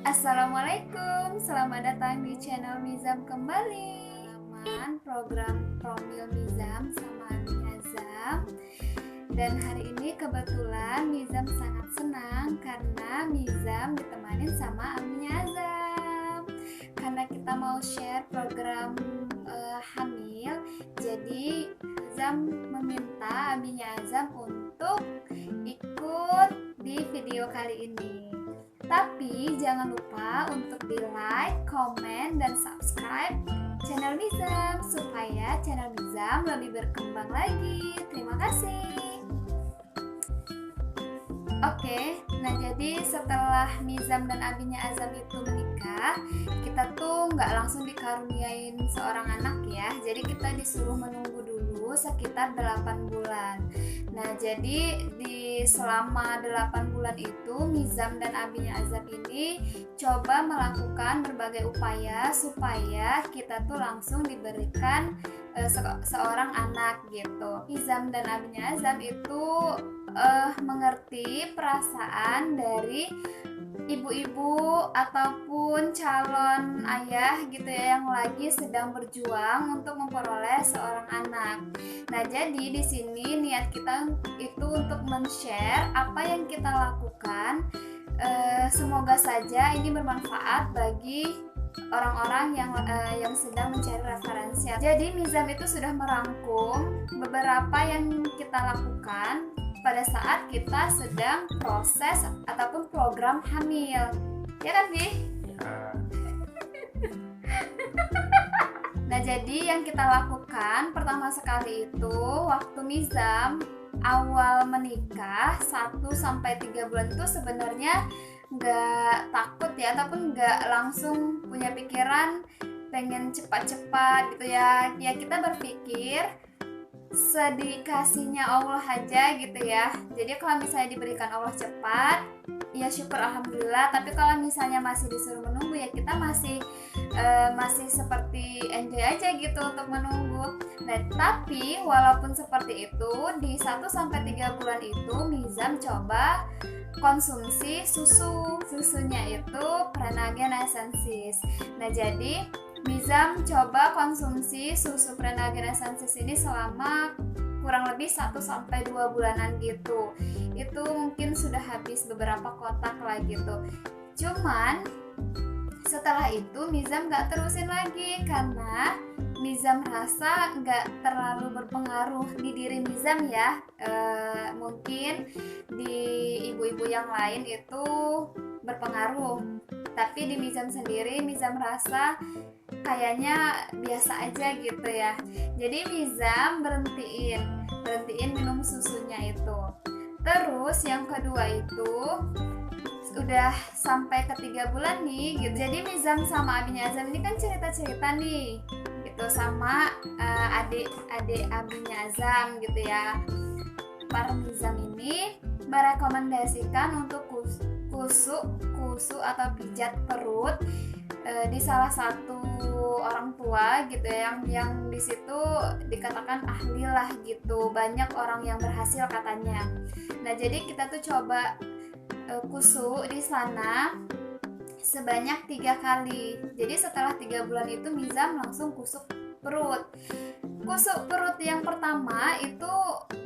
Assalamualaikum, selamat datang di channel Mizam kembali. Program Promil Mizam sama Ami Azam. Dan hari ini kebetulan Mizam sangat senang karena Mizam ditemanin sama Ami Azam. Karena kita mau share program hamil, jadi Azam meminta Ami Azam untuk ikut di video kali ini. Tapi jangan lupa untuk di like, komen, dan subscribe channel Mizam supaya channel Mizam lebih berkembang lagi. Terima kasih. Oke, nah jadi setelah Mizam dan abinya Azam itu menikah, kita tuh nggak langsung dikaruniain seorang anak ya. Jadi kita disuruh menunggu dulu sekitar 8 bulan. Nah jadi selama 8 bulan itu Mizam dan abinya Azam ini coba melakukan berbagai upaya supaya kita tuh langsung diberikan seorang anak gitu. Mizam dan abinya Azam itu mengerti perasaan dari ibu-ibu ataupun calon ayah gitu ya yang lagi sedang berjuang untuk memperoleh seorang anak. Nah, jadi di sini niat kita itu untuk men-share apa yang kita lakukan. Semoga saja ini bermanfaat bagi orang-orang yang sedang mencari referensi. Jadi Mizam itu sudah merangkum beberapa yang kita lakukan pada saat kita sedang proses ataupun program hamil, ya kan Bi? Ya. Nah jadi yang kita lakukan pertama sekali itu waktu Mizam awal menikah 1-3 bulan itu sebenarnya nggak takut ya, ataupun nggak langsung punya pikiran pengen cepat-cepat gitu ya. Ya kita berpikir sedikasihnya Allah aja gitu ya. Jadi kalau misalnya diberikan Allah cepat, ya syukur alhamdulillah. Tapi kalau misalnya masih disuruh menunggu, ya kita masih seperti enjoy aja gitu untuk menunggu. Nah tapi walaupun seperti itu, di 1-3 bulan itu Mizam coba konsumsi susunya itu Prenagen Essensis. Nah jadi Mizam coba konsumsi susu Prenagen Essensis ini selama kurang lebih 1-2 bulanan gitu. Itu mungkin sudah habis beberapa kotak lah gitu. Cuman setelah itu Mizam gak terusin lagi karena Mizam rasa gak terlalu berpengaruh di diri Mizam ya. Mungkin di ibu-ibu yang lain itu berpengaruh, tapi di Mizam sendiri Mizam rasa kayaknya biasa aja gitu ya. Jadi Mizam berhentiin minum susunya itu. Terus yang kedua itu udah sampai ke 3 bulan nih gitu. Jadi Mizam sama abinya Azam ini kan cerita-cerita nih gitu sama adik abinya Azam gitu ya. Para Mizam ini merekomendasikan untuk kusu atau pijat perut di salah satu orang tua gitu ya, yang di situ dikatakan ahli lah gitu, banyak orang yang berhasil katanya. Nah jadi kita tuh coba kusu di sana sebanyak 3 kali. Jadi setelah 3 bulan itu Mizam langsung kusuk perut. Kusuk perut yang pertama itu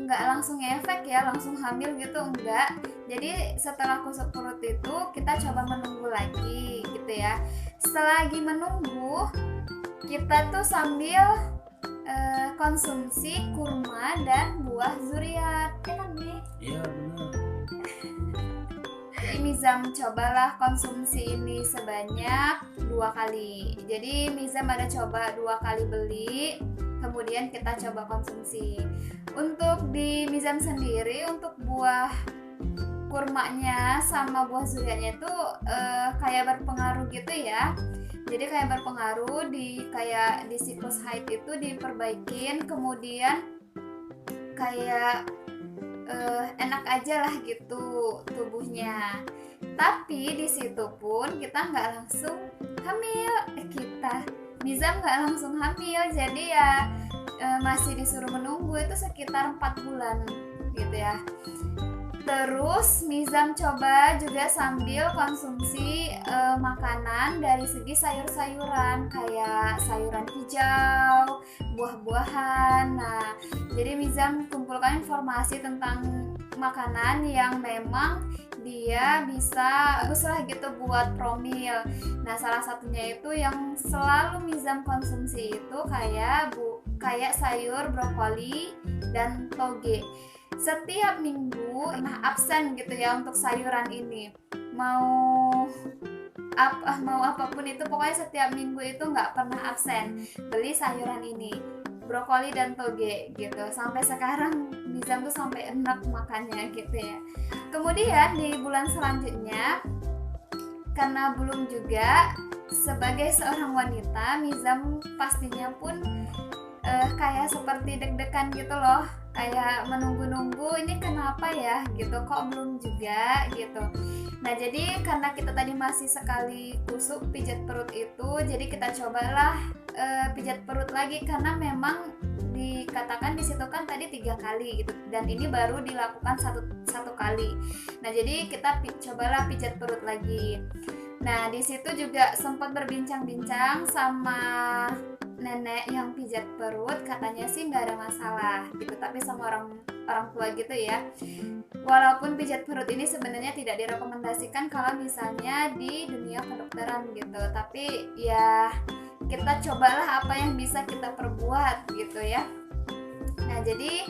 nggak langsung efek ya, langsung hamil gitu enggak. Jadi setelah kusuk perut itu kita coba menunggu lagi gitu ya. Setelah lagi menunggu, kita tuh sambil konsumsi kurma dan buah zuriat, ya kan Bi? Iya benar. Jadi Mizam cobalah konsumsi ini sebanyak 2 kali. Jadi Mizam ada coba 2 kali beli, kemudian kita coba konsumsi. Untuk di Mizam sendiri, untuk buah kurmanya sama buah zuriatnya itu kayak berpengaruh gitu ya. Jadi kayak berpengaruh kayak di siklus haid itu diperbaikin, kemudian kayak enak aja lah gitu tubuhnya. Tapi di situ pun kita nggak langsung hamil. Mizam nggak langsung hamil, jadi ya masih disuruh menunggu itu sekitar 4 bulan gitu ya. Terus Mizam coba juga sambil konsumsi makanan dari segi sayur-sayuran, kayak sayuran hijau, buah-buahan. Nah, jadi Mizam kumpulkan informasi tentang makanan yang memang dia bisa bagus lah gitu buat promil. Nah, salah satunya itu yang selalu Mizam konsumsi itu kayak sayur brokoli dan toge. Setiap minggu pernah absen gitu ya untuk sayuran ini. Mau apapun itu, pokoknya setiap minggu itu nggak pernah absen beli sayuran ini, brokoli dan toge gitu. Sampai sekarang Mizam tuh sampai enak makannya gitu ya. Kemudian di bulan selanjutnya, karena belum juga sebagai seorang wanita, Mizam pastinya pun kayak seperti deg-degan gitu loh, kayak menunggu-nunggu ini kenapa ya gitu, kok belum juga gitu. Nah, jadi karena kita tadi masih sekali kusuk pijat perut itu, jadi kita cobalah pijat perut lagi, karena memang dikatakan di situ kan tadi 3 kali gitu, dan ini baru dilakukan satu kali. Nah, jadi kita cobalah pijat perut lagi. Nah, di situ juga sempat berbincang-bincang sama nenek yang pijat perut, katanya sih nggak ada masalah gitu, tapi sama orang tua gitu ya. Walaupun pijat perut ini sebenarnya tidak direkomendasikan kalau misalnya di dunia kedokteran gitu, tapi ya kita cobalah apa yang bisa kita perbuat gitu ya. Nah, jadi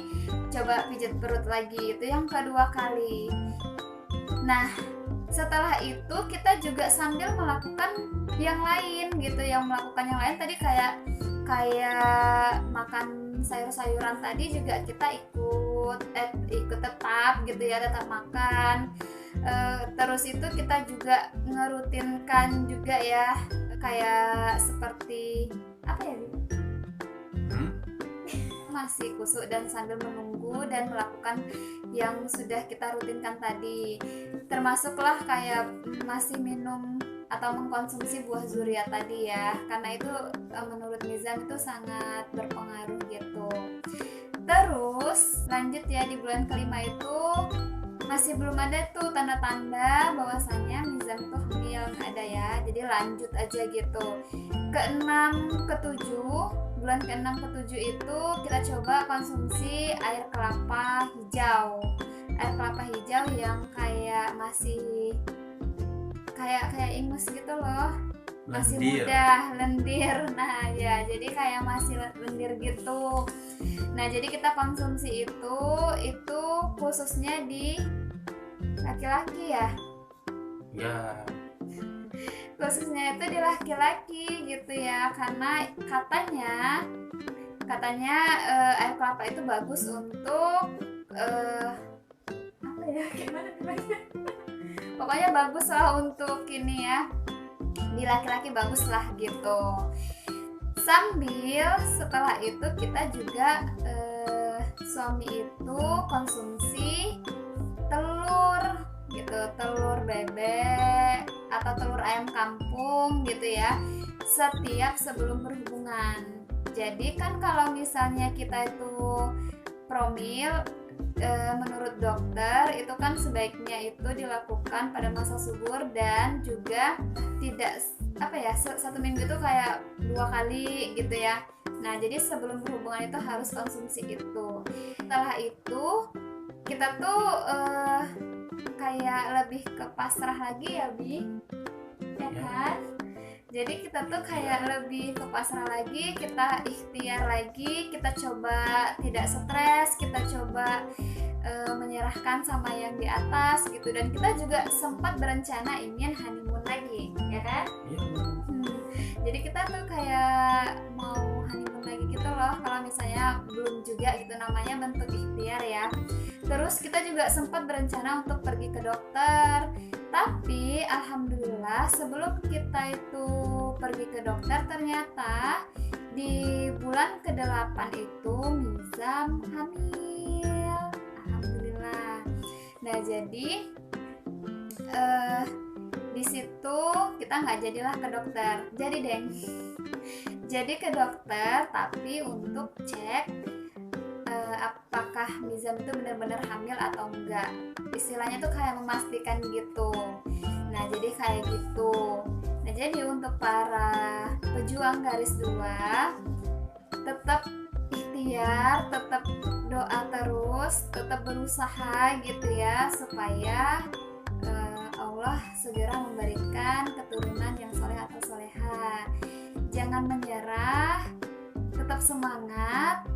coba pijat perut lagi, itu yang kedua kali. Nah, setelah itu kita juga sambil melakukan yang lain gitu, melakukan yang lain tadi kayak makan sayur-sayuran tadi juga kita ikut tetap gitu ya, tetap makan. Terus itu kita juga ngerutinkan juga ya, kayak seperti apa ya, masih kusuk dan sambil menunggu dan melakukan yang sudah kita rutinkan tadi, termasuklah kayak masih minum atau mengkonsumsi buah zuria tadi ya, karena itu menurut Mizam itu sangat berpengaruh gitu. Terus lanjut ya, di bulan kelima itu masih belum ada tuh tanda-tanda bahwasannya Mizam tuh hamil, nggak ada ya, jadi lanjut aja gitu. Bulan ke-6 ke-7 itu kita coba konsumsi air kelapa hijau yang kayak masih kayak ingus gitu loh, masih muda, lendir. Nah ya, jadi kayak masih lendir gitu. Nah, jadi kita konsumsi itu khususnya di laki-laki ya, khususnya itu di laki-laki gitu ya, karena katanya air kelapa itu bagus untuk apa ya, gimana pokoknya bagus lah untuk ini ya, di laki-laki bagus lah gitu. Sambil setelah itu kita juga suami itu konsumsi telur gitu, telur bebek atau telur ayam kampung gitu ya, setiap sebelum berhubungan. Jadi kan kalau misalnya kita itu promil, menurut dokter itu kan sebaiknya itu dilakukan pada masa subur, dan juga tidak satu minggu itu kayak 2 kali gitu ya. Nah, jadi sebelum berhubungan itu harus konsumsi itu. Setelah itu kita tuh kayak lebih ke pasrah lagi ya, Bi, ya kan? Jadi kita tuh kayak lebih ke pasrah lagi, kita ikhtiar lagi, kita coba tidak stres, kita coba menyerahkan sama yang di atas gitu, dan kita juga sempat berencana ingin honeymoon lagi, ya kan? Jadi kita tuh kayak mau honeymoon lagi gitu loh, kalau misalnya belum juga gitu, namanya bentuk ikhtiar ya. Terus kita juga sempat berencana untuk pergi ke dokter, tapi alhamdulillah sebelum kita itu pergi ke dokter, ternyata di bulan ke-8 itu Mizam hamil, alhamdulillah. Nah, jadi di situ kita nggak jadilah ke dokter, jadi ke dokter tapi untuk cek apakah Mizam itu benar-benar hamil atau enggak, istilahnya tuh kayak memastikan gitu. Nah, jadi kayak gitu. Nah, jadi untuk para pejuang garis 2, tetap ikhtiar, tetap doa terus, tetap berusaha gitu ya, supaya Allah segera memberikan keturunan yang soleh atau soleha. Jangan menyerah, tetap semangat,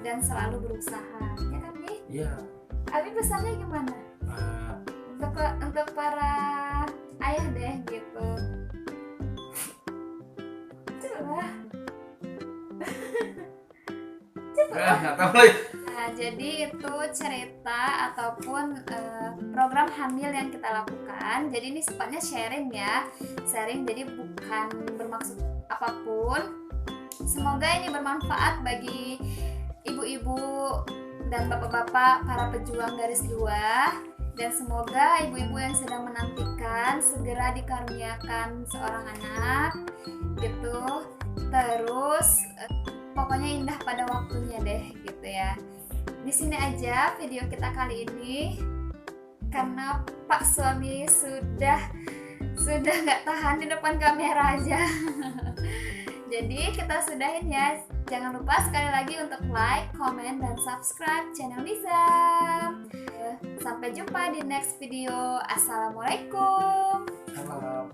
dan selalu berusaha, ya kan nih? Iya. Abi pesannya gimana? Untuk para ayah deh gitu. Coba. Nggak tahu lagi. Nah, jadi itu cerita ataupun program hamil yang kita lakukan. Jadi ini sifatnya sharing ya, sharing. Jadi bukan bermaksud apapun. Semoga ini bermanfaat bagi ibu-ibu dan bapak-bapak para pejuang garis 2, dan semoga ibu-ibu yang sedang menantikan segera dikaruniakan seorang anak gitu. Terus pokoknya indah pada waktunya deh gitu ya. Di sini aja video kita kali ini, karena Pak suami sudah nggak tahan di depan kamera aja. Jadi kita sudahin ya. Jangan lupa sekali lagi untuk like, comment, dan subscribe channel Nizam. Sampai jumpa di next video. Assalamualaikum. Salam.